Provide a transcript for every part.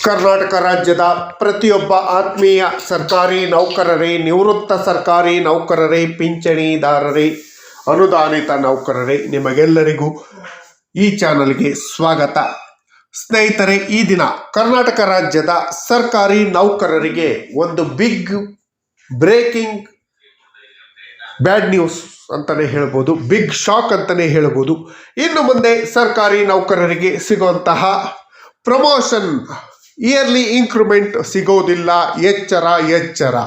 ಕರ್ನಾಟಕ ರಾಜ್ಯದ ಪ್ರತಿಯೊಬ್ಬ ಆತ್ಮೀಯ ಸರ್ಕಾರಿ ನೌಕರರೇ, ನಿವೃತ್ತ ಸರ್ಕಾರಿ ನೌಕರರೇ, ಪಿಂಚಣಿದಾರರೇ, ಅನುದಾನಿತ ನೌಕರರೇ, ನಿಮಗೆಲ್ಲರಿಗೂ ಈ ಚಾನಲ್ಗೆ ಸ್ವಾಗತ. ಸ್ನೇಹಿತರೆ, ಈ ದಿನ ಕರ್ನಾಟಕ ರಾಜ್ಯದ ಸರ್ಕಾರಿ ನೌಕರರಿಗೆ ಒಂದು ಬಿಗ್ ಬ್ರೇಕಿಂಗ್ ಬ್ಯಾಡ್ ನ್ಯೂಸ್ ಅಂತಲೇ ಹೇಳ್ಬೋದು, ಬಿಗ್ ಶಾಕ್ ಅಂತಲೇ ಹೇಳ್ಬೋದು. ಇನ್ನು ಮುಂದೆ ಸರ್ಕಾರಿ ನೌಕರರಿಗೆ ಸಿಗುವಂತಹ ಪ್ರಮೋಷನ್, ಇಯರ್ಲಿ ಇಂಕ್ರಿಮೆಂಟ್ ಸಿಗೋದಿಲ್ಲ. ಎಚ್ಚರ.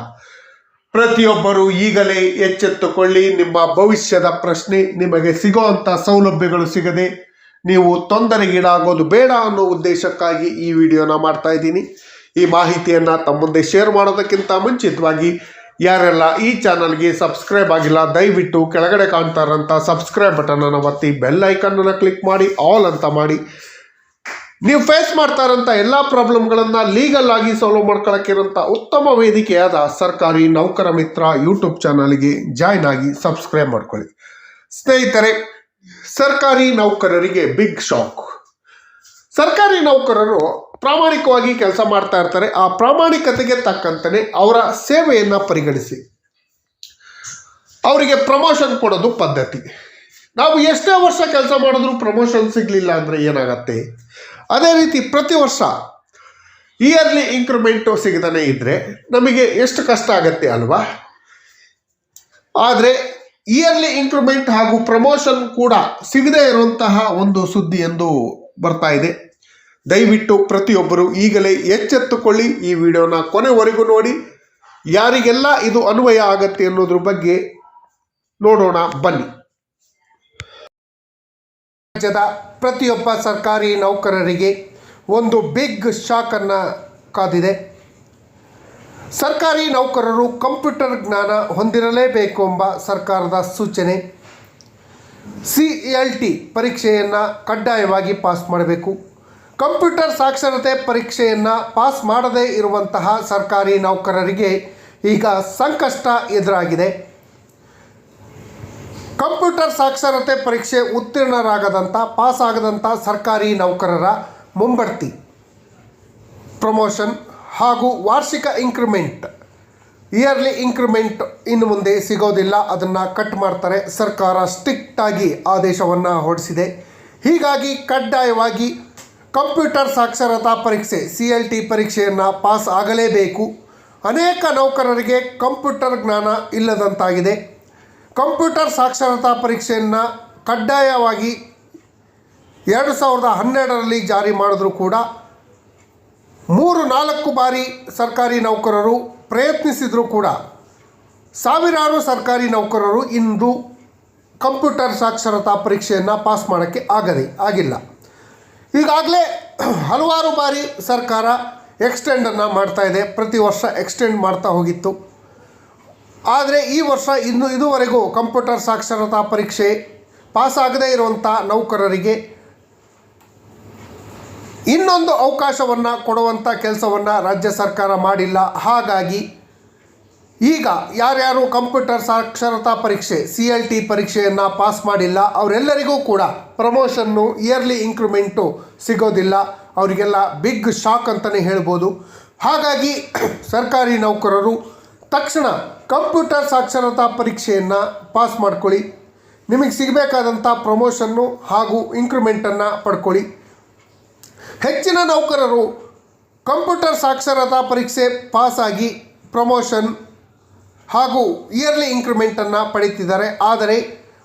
ಪ್ರತಿಯೊಬ್ಬರು ಈಗಲೇ ಎಚ್ಚೆತ್ತುಕೊಳ್ಳಿ. ನಿಮ್ಮ ಭವಿಷ್ಯದ ಪ್ರಶ್ನೆ, ನಿಮಗೆ ಸಿಗೋವಂಥ ಸೌಲಭ್ಯಗಳು ಸಿಗದೆ ನೀವು ತೊಂದರೆಗೀಡಾಗೋದು ಬೇಡ ಅನ್ನೋ ಉದ್ದೇಶಕ್ಕಾಗಿ ಈ ವಿಡಿಯೋನ ಮಾಡ್ತಾ ಇದ್ದೀನಿ. ಈ ಮಾಹಿತಿಯನ್ನು ತಮ್ಮ ಮುಂದೆ ಶೇರ್ ಮಾಡೋದಕ್ಕಿಂತ ಮುಂಚಿತವಾಗಿ ಯಾರೆಲ್ಲ ಈ ಚಾನಲ್ಗೆ ಸಬ್ಸ್ಕ್ರೈಬ್ ಆಗಿಲ್ಲ, ದಯವಿಟ್ಟು ಕೆಳಗಡೆ ಕಾಣ್ತಾ ಇರೋಂಥ ಸಬ್ಸ್ಕ್ರೈಬ್ ಬಟನನ್ನು ಒತ್ತಿ, ಬೆಲ್ ಐಕನ್ನನ್ನು ಕ್ಲಿಕ್ ಮಾಡಿ, ಆಲ್ ಅಂತ ಮಾಡಿ. ನೀವು ಫೇಸ್ ಮಾಡ್ತಾ ಇರೋಂಥ ಎಲ್ಲ ಪ್ರಾಬ್ಲಮ್ಗಳನ್ನು ಲೀಗಲ್ ಆಗಿ ಸಾಲ್ವ್ ಮಾಡ್ಕೊಳ್ಳೋಕ್ಕಿರೋಂಥ ಉತ್ತಮ ವೇದಿಕೆಯಾದ ಸರ್ಕಾರಿ ನೌಕರ ಮಿತ್ರ ಯೂಟ್ಯೂಬ್ ಚಾನಲ್ಗೆ ಜಾಯ್ನ್ ಆಗಿ ಸಬ್ಸ್ಕ್ರೈಬ್ ಮಾಡ್ಕೊಳ್ಳಿ. ಸ್ನೇಹಿತರೆ, ಸರ್ಕಾರಿ ನೌಕರರಿಗೆ ಬಿಗ್ ಶಾಕ್. ಸರ್ಕಾರಿ ನೌಕರರು ಪ್ರಾಮಾಣಿಕವಾಗಿ ಕೆಲಸ ಮಾಡ್ತಾ ಇರ್ತಾರೆ. ಆ ಪ್ರಾಮಾಣಿಕತೆಗೆ ತಕ್ಕಂತೆ ಅವರ ಸೇವೆಯನ್ನು ಪರಿಗಣಿಸಿ ಅವರಿಗೆ ಪ್ರಮೋಷನ್ ಕೊಡೋದು ಪದ್ಧತಿ. ನಾವು ಎಷ್ಟೇ ವರ್ಷ ಕೆಲಸ ಮಾಡಿದ್ರೂ ಪ್ರಮೋಷನ್ ಸಿಗಲಿಲ್ಲ ಅಂದರೆ ಏನಾಗತ್ತೆ? ಅದೇ ರೀತಿ ಪ್ರತಿ ವರ್ಷ ಇಯರ್ಲಿ ಇಂಕ್ರಿಮೆಂಟು ಸಿಗದೇ ಇದ್ದರೆ ನಮಗೆ ಎಷ್ಟು ಕಷ್ಟ ಆಗತ್ತೆ ಅಲ್ವಾ? ಆದರೆ ಇಯರ್ಲಿ ಇಂಕ್ರಿಮೆಂಟ್ ಹಾಗೂ ಪ್ರಮೋಷನ್ ಕೂಡ ಸಿಗದೇ ಇರುವಂತಹ ಒಂದು ಸುದ್ದಿ ಎಂದು ಬರ್ತಾ ಇದೆ. ದಯವಿಟ್ಟು ಪ್ರತಿಯೊಬ್ಬರು ಈಗಲೇ ಎಚ್ಚೆತ್ತುಕೊಳ್ಳಿ. ಈ ವಿಡಿಯೋನ ಕೊನೆವರೆಗೂ ನೋಡಿ. ಯಾರಿಗೆಲ್ಲ ಇದು ಅನ್ವಯ ಆಗತ್ತೆ ಅನ್ನೋದ್ರ ಬಗ್ಗೆ ನೋಡೋಣ ಬನ್ನಿ. ರಾಜ್ಯದ ಪ್ರತಿಯೊಬ್ಬ ಸರ್ಕಾರಿ ನೌಕರರಿಗೆ ಒಂದು ಬಿಗ್ ಶಾಕನ್ನು ಕಾದಿದೆ. ಸರ್ಕಾರಿ ನೌಕರರು ಕಂಪ್ಯೂಟರ್ ಜ್ಞಾನ ಹೊಂದಿರಲೇಬೇಕು ಎಂಬ ಸರ್ಕಾರದ ಸೂಚನೆ. CLT ಪರೀಕ್ಷೆಯನ್ನು ಕಡ್ಡಾಯವಾಗಿ ಪಾಸ್ ಮಾಡಬೇಕು. ಕಂಪ್ಯೂಟರ್ ಸಾಕ್ಷರತೆ ಪರೀಕ್ಷೆಯನ್ನು ಪಾಸ್ ಮಾಡದೇ ಇರುವಂತಹ ಸರ್ಕಾರಿ ನೌಕರರಿಗೆ ಈಗ ಸಂಕಷ್ಟ ಎದುರಾಗಿದೆ. ಕಂಪ್ಯೂಟರ್ ಸಾಕ್ಷರತೆ ಪರೀಕ್ಷೆ ಉತ್ತೀರ್ಣರಾಗದಂಥ, ಪಾಸ್ ಆಗದಂಥ ಸರ್ಕಾರಿ ನೌಕರರ ಮುಂಬಡ್ತಿ, ಪ್ರಮೋಷನ್ ಹಾಗೂ ವಾರ್ಷಿಕ ಇಂಕ್ರಿಮೆಂಟ್, ಇಯರ್ಲಿ ಇಂಕ್ರಿಮೆಂಟ್ ಇನ್ನು ಮುಂದೆ ಸಿಗೋದಿಲ್ಲ. ಅದನ್ನು ಕಟ್ ಮಾಡ್ತಾರೆ. ಸರ್ಕಾರ ಸ್ಟ್ರಿಕ್ಟಾಗಿ ಆದೇಶವನ್ನು ಹೊರಡಿಸಿದೆ. ಹೀಗಾಗಿ ಕಡ್ಡಾಯವಾಗಿ ಕಂಪ್ಯೂಟರ್ ಸಾಕ್ಷರತಾ ಪರೀಕ್ಷೆ CLT ಪರೀಕ್ಷೆಯನ್ನು ಪಾಸ್ ಆಗಲೇಬೇಕು. ಅನೇಕ ನೌಕರರಿಗೆ ಕಂಪ್ಯೂಟರ್ ಜ್ಞಾನ ಇಲ್ಲದಂತಾಗಿದೆ. ಕಂಪ್ಯೂಟರ್ ಸಾಕ್ಷರತಾ ಪರೀಕ್ಷೆಯನ್ನು ಕಡ್ಡಾಯವಾಗಿ 2012ರಲ್ಲಿ ಜಾರಿ ಮಾಡಿದ್ರೂ ಕೂಡ 3-4 ಬಾರಿ ಸರ್ಕಾರಿ ನೌಕರರು ಪ್ರಯತ್ನಿಸಿದರೂ ಕೂಡ ಸಾವಿರಾರು ಸರ್ಕಾರಿ ನೌಕರರು ಇಂದು ಕಂಪ್ಯೂಟರ್ ಸಾಕ್ಷರತಾ ಪರೀಕ್ಷೆಯನ್ನು ಪಾಸ್ ಮಾಡೋಕ್ಕೆ ಆಗಿಲ್ಲ. ಈಗಾಗಲೇ ಹಲವಾರು ಬಾರಿ ಸರ್ಕಾರ ಎಕ್ಸ್ಟೆಂಡನ್ನು ಮಾಡ್ತಾ ಇದೆ. ಪ್ರತಿ ವರ್ಷ ಎಕ್ಸ್ಟೆಂಡ್ ಮಾಡ್ತಾ ಹೋಗಿತ್ತು. ಆದರೆ ಈ ವರ್ಷ ಇದುವರೆಗೂ ಕಂಪ್ಯೂಟರ್ ಸಾಕ್ಷರತಾ ಪರೀಕ್ಷೆ ಪಾಸ್ ಆಗದೇ ಇರುವಂಥ ನೌಕರರಿಗೆ ಇನ್ನೊಂದು ಅವಕಾಶವನ್ನು ಕೊಡುವಂಥ ಕೆಲಸವನ್ನು ರಾಜ್ಯ ಸರ್ಕಾರ ಮಾಡಿಲ್ಲ. ಹಾಗಾಗಿ ಈಗ ಯಾರ್ಯಾರು ಕಂಪ್ಯೂಟರ್ ಸಾಕ್ಷರತಾ ಪರೀಕ್ಷೆ CLT ಪರೀಕ್ಷೆಯನ್ನು ಪಾಸ್ ಮಾಡಿಲ್ಲ ಅವರೆಲ್ಲರಿಗೂ ಕೂಡ ಪ್ರಮೋಷನ್ನು, ಇಯರ್ಲಿ ಇಂಕ್ರಿಮೆಂಟು ಸಿಗೋದಿಲ್ಲ. ಅವರಿಗೆಲ್ಲ ಬಿಗ್ ಶಾಕ್ ಅಂತಲೇ ಹೇಳ್ಬೋದು. ಹಾಗಾಗಿ ಸರ್ಕಾರಿ ನೌಕರರು ತಕ್ಷಣ ಕಂಪ್ಯೂಟರ್ ಸಾಕ್ಷರತಾ ಪರೀಕ್ಷೆಯನ್ನು ಪಾಸ್ ಮಾಡ್ಕೊಳ್ಳಿ. ನಿಮಗೆ ಸಿಗಬೇಕಾದಂಥ ಪ್ರಮೋಷನ್ನು ಹಾಗೂ ಇಂಕ್ರಿಮೆಂಟನ್ನು ಪಡ್ಕೊಳ್ಳಿ. ಹೆಚ್ಚಿನ ನೌಕರರು ಕಂಪ್ಯೂಟರ್ ಸಾಕ್ಷರತಾ ಪರೀಕ್ಷೆ ಪಾಸಾಗಿ ಪ್ರಮೋಷನ್ ಹಾಗೂ ಇಯರ್ಲಿ ಇಂಕ್ರಿಮೆಂಟನ್ನು ಪಡೀತಿದ್ದಾರೆ. ಆದರೆ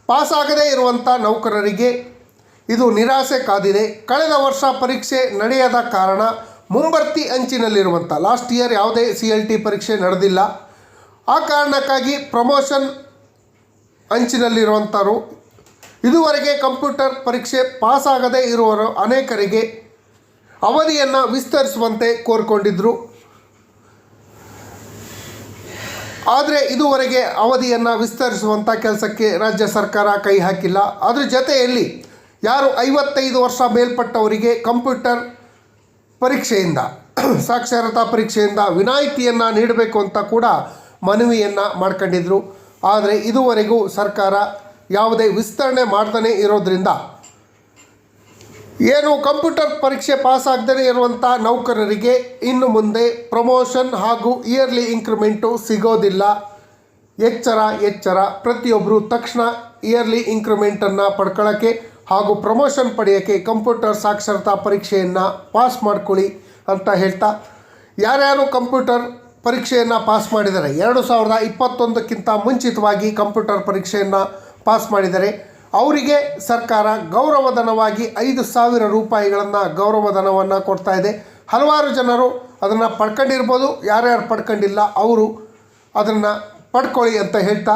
ಪಾಸ್ ಆಗದೇ ಇರುವಂಥ ನೌಕರರಿಗೆ ಇದು ನಿರಾಸೆ ಕಾದಿದೆ. ಕಳೆದ ವರ್ಷ ಪರೀಕ್ಷೆ ನಡೆಯದ ಕಾರಣ ಮುಂಬಡ್ತಿ ಅಂಚಿನಲ್ಲಿರುವಂಥ, ಲಾಸ್ಟ್ ಇಯರ್ ಯಾವುದೇ CLT ಪರೀಕ್ಷೆ ನಡೆದಿಲ್ಲ. ಆ ಕಾರಣಕ್ಕಾಗಿ ಪ್ರಮೋಷನ್ ಅಂಚಿನಲ್ಲಿರುವಂಥವರು ಇದುವರೆಗೆ ಕಂಪ್ಯೂಟರ್ ಪರೀಕ್ಷೆ ಪಾಸಾಗದೇ ಇರುವವರು ಅನೇಕರಿಗೆ ಅವಧಿಯನ್ನು ವಿಸ್ತರಿಸುವಂತೆ ಕೋರಿಕೊಂಡಿದ್ದರು. ಆದರೆ ಇದುವರೆಗೆ ಅವಧಿಯನ್ನು ವಿಸ್ತರಿಸುವಂಥ ಕೆಲಸಕ್ಕೆ ರಾಜ್ಯ ಸರ್ಕಾರ ಕೈ ಹಾಕಿಲ್ಲ. ಅದ್ರ ಜೊತೆಯಲ್ಲಿ ಯಾರು 55 ವರ್ಷ ಮೇಲ್ಪಟ್ಟವರಿಗೆ ಕಂಪ್ಯೂಟರ್ ಪರೀಕ್ಷೆಯಿಂದ, ಸಾಕ್ಷರತಾ ಪರೀಕ್ಷೆಯಿಂದ ವಿನಾಯಿತಿಯನ್ನು ನೀಡಬೇಕು ಅಂತ ಕೂಡ ಮನವಿಯನ್ನು ಮಾಡ್ಕೊಂಡಿದ್ರು. ಆದರೆ ಇದುವರೆಗೂ ಸರ್ಕಾರ ಯಾವುದೇ ವಿಸ್ತರಣೆ ಮಾಡ್ತಾನೆ ಇರೋದ್ರಿಂದ ಏನು ಕಂಪ್ಯೂಟರ್ ಪರೀಕ್ಷೆ ಪಾಸ್ ಆಗದೇ ಇರುವಂಥ ನೌಕರರಿಗೆ ಇನ್ನು ಮುಂದೆ ಪ್ರಮೋಷನ್ ಹಾಗೂ ಇಯರ್ಲಿ ಇಂಕ್ರಿಮೆಂಟು ಸಿಗೋದಿಲ್ಲ. ಎಚ್ಚರ, ಪ್ರತಿಯೊಬ್ಬರು ತಕ್ಷಣ ಇಯರ್ಲಿ ಇಂಕ್ರಿಮೆಂಟನ್ನು ಪಡ್ಕೊಳ್ಳೋಕ್ಕೆ ಹಾಗೂ ಪ್ರಮೋಷನ್ ಪಡೆಯೋಕ್ಕೆ ಕಂಪ್ಯೂಟರ್ ಸಾಕ್ಷರತಾ ಪರೀಕ್ಷೆಯನ್ನು ಪಾಸ್ ಮಾಡ್ಕೊಳ್ಳಿ ಅಂತ ಹೇಳ್ತಾ, ಯಾರ್ಯಾರು ಕಂಪ್ಯೂಟರ್ ಪರೀಕ್ಷೆಯನ್ನು ಪಾಸ್ ಮಾಡಿದ್ದಾರೆ 2021ಕ್ಕಿಂತ ಮುಂಚಿತವಾಗಿ ಕಂಪ್ಯೂಟರ್ ಪರೀಕ್ಷೆಯನ್ನು ಪಾಸ್ ಮಾಡಿದರೆ ಅವರಿಗೆ ಸರ್ಕಾರ ಗೌರವಧನವಾಗಿ 5,000 ರೂಪಾಯಿಗಳನ್ನು ಗೌರವಧನವನ್ನು ಕೊಡ್ತಾ ಇದೆ. ಹಲವಾರು ಜನರು ಅದನ್ನು ಪಡ್ಕೊಂಡಿರ್ಬೋದು, ಯಾರ್ಯಾರು ಪಡ್ಕೊಂಡಿಲ್ಲ ಅವರು ಅದನ್ನು ಪಡ್ಕೊಳ್ಳಿ ಅಂತ ಹೇಳ್ತಾ,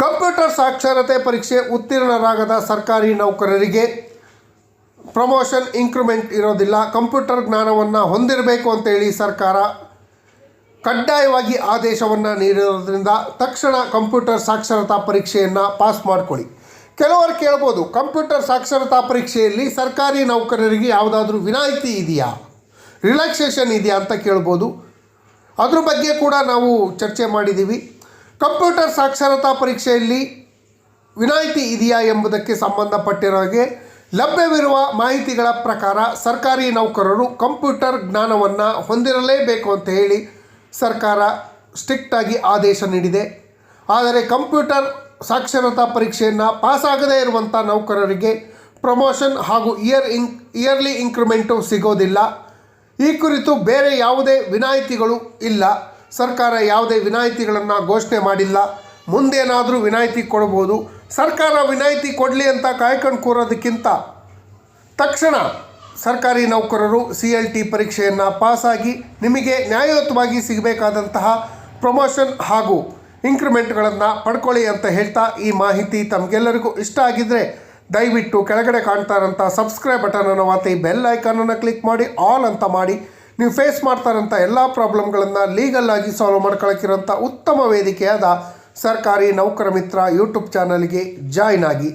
ಕಂಪ್ಯೂಟರ್ ಸಾಕ್ಷರತೆ ಪರೀಕ್ಷೆ ಉತ್ತೀರ್ಣರಾಗದ ಸರ್ಕಾರಿ ನೌಕರರಿಗೆ ಪ್ರಮೋಷನ್ ಇಂಕ್ರಿಮೆಂಟ್ ಇರೋದಿಲ್ಲ. ಕಂಪ್ಯೂಟರ್ ಜ್ಞಾನವನ್ನು ಹೊಂದಿರಬೇಕು ಅಂತೇಳಿ ಸರ್ಕಾರ ಕಡ್ಡಾಯವಾಗಿ ಆದೇಶವನ್ನು ನೀಡಿರೋದ್ರಿಂದ ತಕ್ಷಣ ಕಂಪ್ಯೂಟರ್ ಸಾಕ್ಷರತಾ ಪರೀಕ್ಷೆಯನ್ನು ಪಾಸ್ ಮಾಡಿಕೊಳ್ಳಿ. ಕೆಲವರು ಕೇಳ್ಬೋದು, ಕಂಪ್ಯೂಟರ್ ಸಾಕ್ಷರತಾ ಪರೀಕ್ಷೆಯಲ್ಲಿ ಸರ್ಕಾರಿ ನೌಕರರಿಗೆ ಯಾವುದಾದ್ರೂ ವಿನಾಯಿತಿ ಇದೆಯಾ, ರಿಲ್ಯಾಕ್ಸೇಷನ್ ಇದೆಯಾ ಅಂತ ಕೇಳ್ಬೋದು. ಅದ್ರ ಬಗ್ಗೆ ಕೂಡ ನಾವು ಚರ್ಚೆ ಮಾಡಿದ್ದೀವಿ. ಕಂಪ್ಯೂಟರ್ ಸಾಕ್ಷರತಾ ಪರೀಕ್ಷೆಯಲ್ಲಿ ವಿನಾಯಿತಿ ಇದೆಯಾ ಎಂಬುದಕ್ಕೆ ಸಂಬಂಧಪಟ್ಟಿರೋ ಹಾಗೆ ಲಭ್ಯವಿರುವ ಮಾಹಿತಿಗಳ ಪ್ರಕಾರ ಸರ್ಕಾರಿ ನೌಕರರು ಕಂಪ್ಯೂಟರ್ ಜ್ಞಾನವನ್ನು ಹೊಂದಿರಲೇಬೇಕು ಅಂತ ಹೇಳಿ ಸರ್ಕಾರ ಸ್ಟ್ರಿಕ್ಟಾಗಿ ಆದೇಶ ನೀಡಿದೆ. ಆದರೆ ಕಂಪ್ಯೂಟರ್ ಸಾಕ್ಷರತಾ ಪರೀಕ್ಷೆಯನ್ನು ಪಾಸಾಗದೇ ಇರುವಂಥ ನೌಕರರಿಗೆ ಪ್ರಮೋಷನ್ ಹಾಗೂ ಇಯರ್ಲಿ ಇಂಕ್ರಿಮೆಂಟು ಸಿಗೋದಿಲ್ಲ. ಈ ಕುರಿತು ಬೇರೆ ಯಾವುದೇ ವಿನಾಯಿತಿಗಳು ಇಲ್ಲ. ಸರ್ಕಾರ ಯಾವುದೇ ವಿನಾಯಿತಿಗಳನ್ನು ಘೋಷಣೆ ಮಾಡಿಲ್ಲ. ಮುಂದೇನಾದರೂ ವಿನಾಯಿತಿ ಕೊಡ್ಬೋದು. ಸರ್ಕಾರ ವಿನಾಯಿತಿ ಕೊಡಲಿ ಅಂತ ಕಾಯ್ಕೊಂಡು ಕೂರೋದಕ್ಕಿಂತ ತಕ್ಷಣ ಸರ್ಕಾರಿ ನೌಕರರು CLT ಪರೀಕ್ಷೆಯನ್ನು ಪಾಸಾಗಿ ನಿಮಗೆ ನ್ಯಾಯಯುತವಾಗಿ ಸಿಗಬೇಕಾದಂತಹ ಪ್ರಮೋಷನ್ ಹಾಗೂ ಇಂಕ್ರಿಮೆಂಟ್ಗಳನ್ನು ಪಡ್ಕೊಳ್ಳಿ ಅಂತ ಹೇಳ್ತಾ, ಈ ಮಾಹಿತಿ ತಮಗೆಲ್ಲರಿಗೂ ಇಷ್ಟ ಆಗಿದ್ದರೆ ದಯವಿಟ್ಟು ಕೆಳಗಡೆ ಕಾಣ್ತಾ ಇರೋಂಥ ಸಬ್ಸ್ಕ್ರೈಬ್ ಬಟನನ್ನು ಒತ್ತಿ ಬೆಲ್ ಐಕಾನನ್ನು ಕ್ಲಿಕ್ ಮಾಡಿ ಆಲ್ ಅಂತ ಮಾಡಿ ನೀವು ಫೇಸ್ ಮಾಡ್ತಾ ಇರೋಂಥ ಎಲ್ಲ ಪ್ರಾಬ್ಲಮ್ಗಳನ್ನು ಲೀಗಲ್ಲಾಗಿ ಸಾಲ್ವ್ ಮಾಡ್ಕೊಳ್ಳೋಕ್ಕಿರೋಂಥ ಉತ್ತಮ ವೇದಿಕೆಯಾದ ಸರ್ಕಾರಿ ನೌಕರ ಮಿತ್ರ ಯೂಟ್ಯೂಬ್ ಚಾನಲ್ಗೆ ಜಾಯ್ನ್ ಆಗಿ